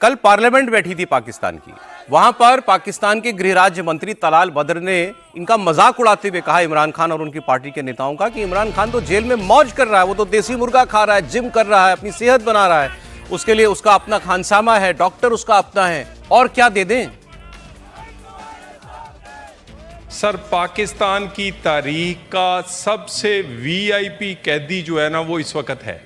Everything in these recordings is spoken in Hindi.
कल पार्लियामेंट बैठी थी पाकिस्तान की, वहां पर पाकिस्तान के गृह राज्य मंत्री तलाल बद्र ने इनका मजाक उड़ाते हुए कहा इमरान खान और उनकी पार्टी के नेताओं का कि इमरान खान तो जेल में मौज कर रहा है, वो तो देसी मुर्गा खा रहा है, जिम कर रहा है, अपनी सेहत बना रहा है, उसके लिए उसका अपना खानसामा है, डॉक्टर उसका अपना है, और क्या दे दें। सर, पाकिस्तान की तारीख का सबसे वीआईपी कैदी जो है ना वो इस वक्त है,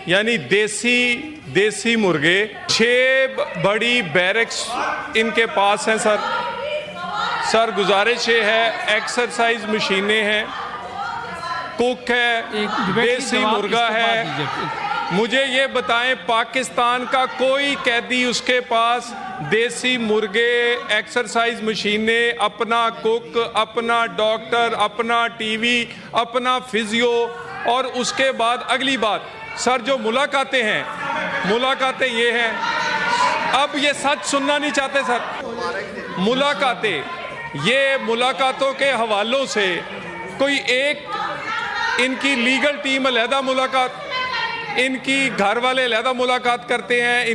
यानी देसी मुर्गे। 6 बड़ी बैरक्स इनके पास हैं सर गुजारिश ये है, एक्सरसाइज मशीनें हैं, कुक है, देसी मुर्गा है। मुझे ये बताएं, पाकिस्तान का कोई कैदी उसके पास देसी मुर्गे, एक्सरसाइज मशीनें, अपना कुक, अपना डॉक्टर, अपना टीवी, अपना फिजियो, और उसके बाद अगली बात सर जो मुलाकातें हैं, मुलाकातें ये हैं, अब ये सच सुनना नहीं चाहते सर, ये मुलाकातों के हवालों से कोई एक इनकी लीगल टीम अलहदा मुलाकात, इनकी घर वाले अलहदा मुलाकात करते हैं,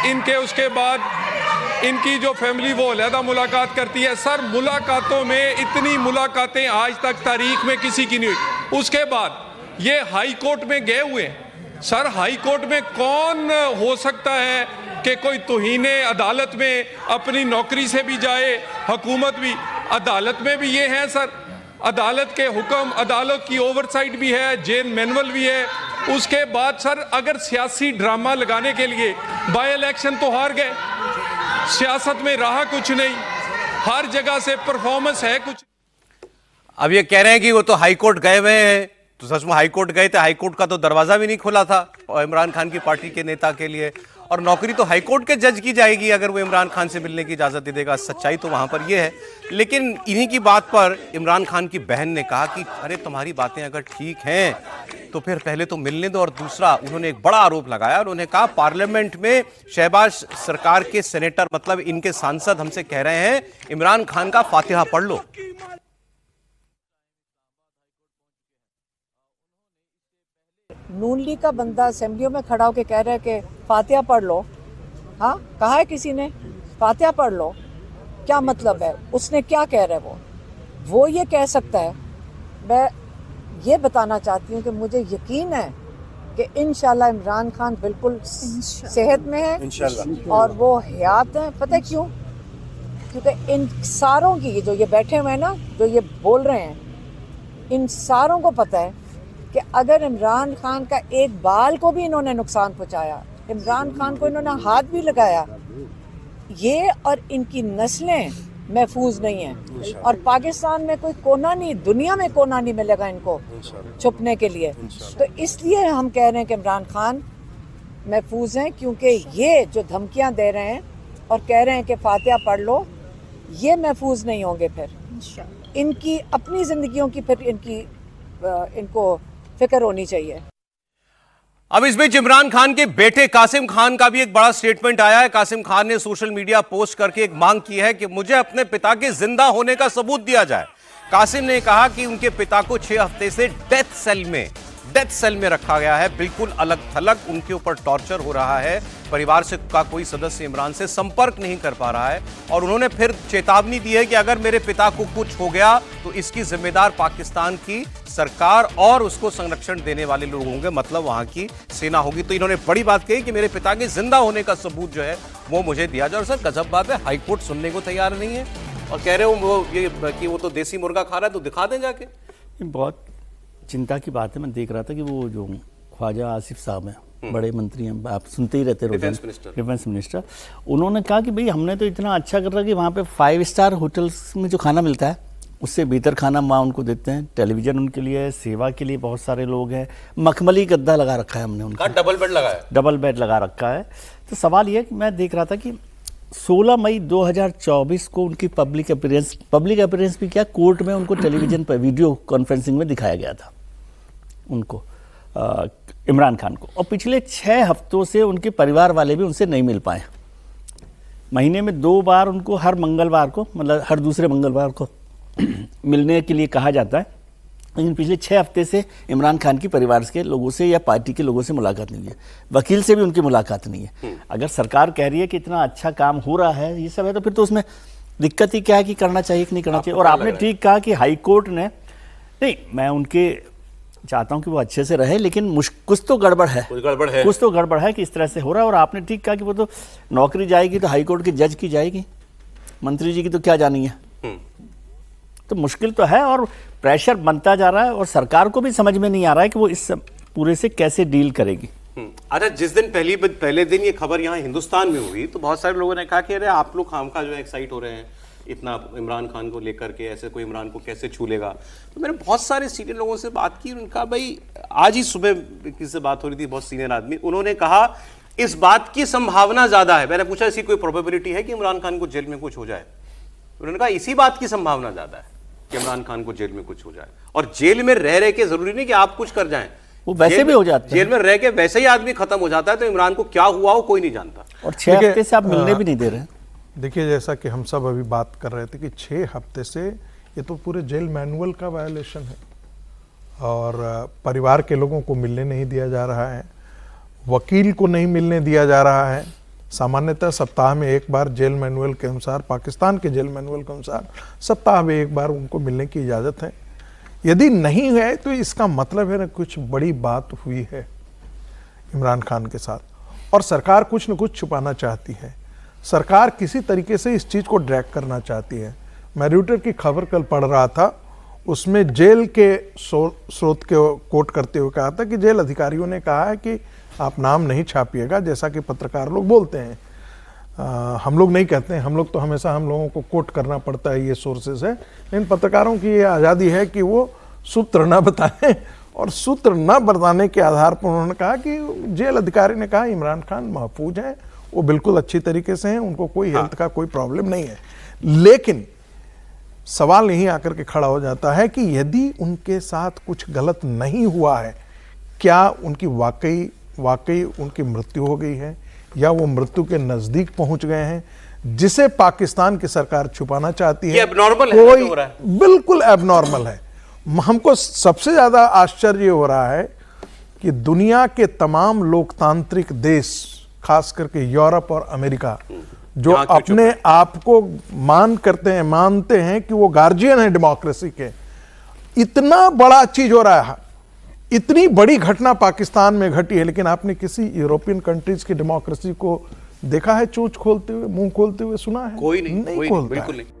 इनके उसके बाद इनकी जो फैमिली वो अलहदा मुलाकात करती है। सर मुलाकातों में इतनी मुलाकातें आज तक तारीख में किसी की नहीं हुई। उसके बाद ये हाई कोर्ट में गए हुए हैं। सर हाई कोर्ट में कौन हो सकता है कि कोई तौहीने अदालत में अपनी नौकरी से भी जाए, हुकूमत भी, अदालत में भी ये है सर, अदालत के हुक्म, अदालत की ओवरसाइट भी है, जेल मैनुअल भी है। उसके बाद सर अगर सियासी ड्रामा लगाने के लिए, बाय इलेक्शन तो हार गए, सियासत में रहा कुछ नहीं, हर जगह से परफॉर्मेंस है कुछ। अब ये कह रहे हैं कि वो तो हाईकोर्ट गए हुए हैं, तो सच में हाईकोर्ट गए थे, हाईकोर्ट का तो दरवाजा भी नहीं खुला था इमरान खान की पार्टी के नेता के लिए, और नौकरी तो हाईकोर्ट के जज की जाएगी अगर वो इमरान खान से मिलने की इजाजत दे देगा। सच्चाई तो वहां पर ये है। लेकिन इन्हीं की बात पर इमरान खान की बहन ने कहा कि अरे तुम्हारी बातें अगर ठीक हैं तो फिर पहले तो मिलने दो, और दूसरा उन्होंने एक बड़ा आरोप लगाया, उन्होंने कहा पार्लियामेंट में शहबाज सरकार के सेनेटर, मतलब इनके सांसद हमसे कह रहे हैं इमरान खान का फातिहा पढ़ लो। नून लीग का बंदा असेंबलियों में खड़ा होकर कह रहा है कि फातिहा पढ़ लो। हाँ, कहा है किसी ने फातिहा पढ़ लो? क्या मतलब है? उसने क्या कह रहा है? वो ये कह सकता है। मैं ये बताना चाहती हूँ कि मुझे यकीन है कि इंशाल्लाह इमरान खान बिल्कुल सेहत में है इंशाल्लाह, और वो हयात है। पता है क्यों? क्योंकि इन सारों की जो ये बैठे हुए हैं ना, जो ये बोल रहे हैं, इन सारों को पता है कि अगर इमरान खान का एक बाल को भी इन्होंने नुकसान पहुंचाया, इमरान खान को इन्होंने हाथ भी लगाया, ये और इनकी नस्लें महफूज नहीं हैं, और पाकिस्तान में कोई कोना नहीं, दुनिया में कोना नहीं मिलेगा इनको छुपने के लिए। तो इसलिए हम कह रहे हैं कि इमरान खान महफूज हैं, क्योंकि ये जो धमकियां दे रहे हैं और कह रहे हैं कि फातिहा पढ़ लो, ये महफूज नहीं होंगे। फिर इनकी अपनी जिंदगियों की फिर इनको फिक्र होनी चाहिए। अब इस बीच इमरान खान के बेटे कासिम खान का भी एक बड़ा स्टेटमेंट आया है। कासिम खान ने सोशल मीडिया पोस्ट करके एक मांग की है कि मुझे अपने पिता के जिंदा होने का सबूत दिया जाए। कासिम ने कहा कि उनके पिता को 6 हफ्ते से डेथ सेल में रखा गया है, बिल्कुल अलग थलग, उनके ऊपर टॉर्चर हो रहा है, परिवार से का कोई सदस्य इमरान से संपर्क नहीं कर पा रहा है, और उन्होंने फिर चेतावनी दी है कि अगर मेरे पिता को कुछ हो गया तो इसकी जिम्मेदार पाकिस्तान की सरकार और उसको संरक्षण देने वाले लोग होंगे, मतलब वहां की सेना होगी। तो इन्होंने बड़ी बात कही कि मेरे पिता के जिंदा होने का सबूत जो है वो मुझे दिया जाए। और सर गजब बात है, हाईकोर्ट सुनने को तैयार नहीं है और कह रहे हो वो तो देसी मुर्गा खा रहा है, तो दिखा दें जाके। बहुत चिंता की बात है। मैं देख रहा था कि वो जो ख्वाजा आसिफ साहब हैं, बड़े मंत्री हैं, आप सुनते ही रहते, डिफेंस मिनिस्टर, उन्होंने कहा कि भाई हमने तो इतना अच्छा कर रहा कि वहाँ पे 5 स्टार होटल्स में जो खाना मिलता है उससे बेहतर खाना वहाँ उनको देते हैं, टेलीविजन उनके लिए, सेवा के लिए बहुत सारे लोग हैं, मखमली गद्दा लगा रखा है हमने उनका, डबल बेड लगा रखा है। तो सवाल ये कि मैं देख रहा था कि 16 मई 2024 को उनकी पब्लिक अपीयरेंस भी क्या, कोर्ट में उनको टेलीविजन पर वीडियो कॉन्फ्रेंसिंग में दिखाया गया था उनको, इमरान खान को, और पिछले 6 हफ्तों से उनके परिवार वाले भी उनसे नहीं मिल पाए। महीने में 2 बार उनको हर मंगलवार को, मतलब हर दूसरे मंगलवार को मिलने के लिए कहा जाता है, लेकिन पिछले 6 हफ्ते से इमरान खान की परिवार के लोगों से या पार्टी के लोगों से मुलाकात नहीं हुई है, वकील से भी उनकी मुलाकात नहीं है। अगर सरकार कह रही है कि इतना अच्छा काम हो रहा है, ये सब है, तो फिर तो उसमें दिक्कत ही क्या है कि करना चाहिए कि नहीं करना चाहिए। और आपने ठीक कहा कि हाई कोर्ट ने, नहीं मैं उनके चाहता हूं कि वो अच्छे से रहे, लेकिन कुछ तो गड़बड़ है, कुछ तो गड़बड़ है कि इस तरह से हो रहा है। और आपने ठीक कहा कि वो तो नौकरी जाएगी तो हाई कोर्ट के जज की जाएगी, मंत्री जी की तो क्या जानी है। तो मुश्किल तो है और प्रेशर बनता जा रहा है और सरकार को भी समझ में नहीं आ रहा है कि वो इस पूरे से कैसे डील करेगी। अच्छा, जिस दिन पहले दिन ये खबर यहाँ हिंदुस्तान में हुई तो बहुत सारे लोगों ने कहा कि अरे आप लोग खामखा जो है एक्साइट हो रहे हैं इतना इमरान खान को लेकर के, ऐसे कोई इमरान को कैसे छू लेगा। तो मैंने बहुत सारे सीनियर लोगों से बात की, उनका भाई आज ही सुबह किसी से बात हो रही थी, बहुत सीनियर आदमी, उन्होंने कहा इस बात की संभावना ज्यादा है। मैंने पूछा इसकी कोई प्रोबेबिलिटी है कि इमरान खान को जेल में कुछ हो जाए? उन्होंने कहा इसी बात की संभावना ज्यादा है कि इमरान खान को जेल में कुछ हो जाए। और जेल में रह के जरूरी नहीं कि आप कुछ कर जाएं, वो वैसे भी हो जाता है, जेल में रह के वैसे ही आदमी खत्म हो जाता है। तो इमरान को क्या हुआ हो कोई नहीं जानता। और 6 हफ्ते से आप मिलने भी नहीं दे रहे हैं। देखिए, जैसा कि हम सब अभी बात कर रहे थे कि 6 हफ्ते से ये तो पूरे जेल मैनुअल का वायलेशन है और परिवार के लोगों को मिलने नहीं दिया जा रहा है, वकील को नहीं मिलने दिया जा रहा है। सामान्यतः सप्ताह में एक बार जेल मैनुअल के अनुसार, पाकिस्तान के जेल मैनुअल के अनुसार सप्ताह में एक बार उनको मिलने की इजाज़त है। यदि नहीं है तो इसका मतलब है ना कुछ बड़ी बात हुई है इमरान खान के साथ और सरकार कुछ न कुछ छुपाना चाहती है। सरकार किसी तरीके से इस चीज़ को ड्रैग करना चाहती है। मैं रॉयटर्स की खबर कल पढ़ रहा था, उसमें जेल के स्रोत के कोट करते हुए कहा था कि जेल अधिकारियों ने कहा है कि आप नाम नहीं छापिएगा, जैसा कि पत्रकार लोग बोलते हैं। हम लोग नहीं कहते हैं, हम लोग तो हमेशा हम लोगों को कोट करना पड़ता है, ये सोर्सेज है, लेकिन पत्रकारों की ये आज़ादी है कि वो सूत्र न बताएं। और सूत्र न बताने के आधार पर उन्होंने कहा कि जेल अधिकारी ने कहा इमरान खान महफूज हैं, वो बिल्कुल अच्छी तरीके से हैं, उनको कोई हेल्थ का कोई प्रॉब्लम नहीं है। लेकिन सवाल यही आकर के खड़ा हो जाता है कि यदि उनके साथ कुछ गलत नहीं हुआ है, क्या उनकी वाकई उनकी मृत्यु हो गई है या वो मृत्यु के नजदीक पहुंच गए हैं, जिसे पाकिस्तान की सरकार छुपाना चाहती है। एबनॉर्मल कोई हो रहा है, बिल्कुल एबनॉर्मल है। हमको सबसे ज्यादा आश्चर्य हो रहा है कि दुनिया के तमाम लोकतांत्रिक देश, खास करके यूरोप और अमेरिका, जो अपने आप को मानते हैं कि वो गार्जियन है डेमोक्रेसी के, इतना बड़ा चीज हो रहा है, इतनी बड़ी घटना पाकिस्तान में घटी है, लेकिन आपने किसी यूरोपियन कंट्रीज की डेमोक्रेसी को देखा है चोंच खोलते हुए, मुंह खोलते हुए सुना है? कोई नहीं, खोलता बिल्कुल है। नहीं।